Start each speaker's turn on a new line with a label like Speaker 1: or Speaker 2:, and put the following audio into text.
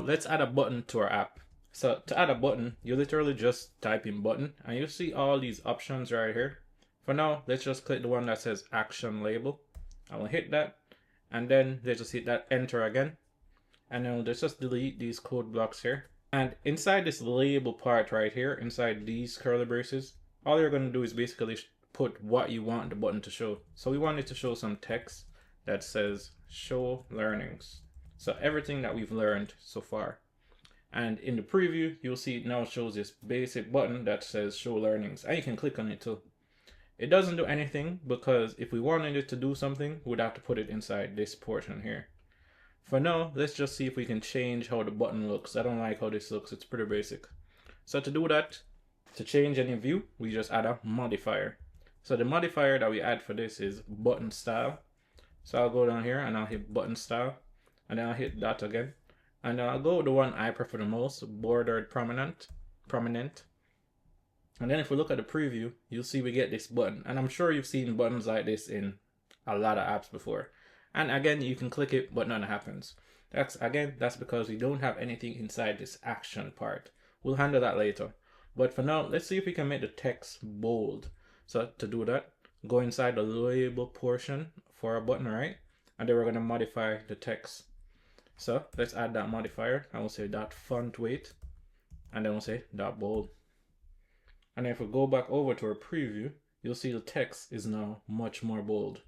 Speaker 1: let's add a button to our app. So to add a button, you literally just type in button and you see all these options right here. For now, let's just click the one that says action label. I will hit that, and then let's just hit that enter again. And then let's just delete these code blocks here. And inside this label part right here, inside these curly braces, all you're going to do is basically put what you want the button to show. So we want it to show some text that says show learnings. So everything that we've learned so far. And in the preview, you'll see it now shows this basic button that says show learnings, and you can click on it too. It doesn't do anything because if we wanted it to do something, we'd have to put it inside this portion here. For now, let's just see if we can change how the button looks. I don't like how this looks, it's pretty basic. So to do that, to change any view, we just add a modifier. So the modifier that we add for this is button style. So I'll go down here and I'll hit button style, and then I'll hit that again. And then I'll go with the one I prefer the most, bordered prominent. And then if we look at the preview, you'll see we get this button. And I'm sure you've seen buttons like this in a lot of apps before. And again, you can click it, but nothing happens. That's because we don't have anything inside this action part. We'll handle that later. But for now, let's see if we can make the text bold. So to do that, go inside the label portion for our button, right? And then we're going to modify the text. So let's add that modifier. I will say dot font weight, and then we'll say dot bold. And then if we go back over to our preview, you'll see the text is now much more bold.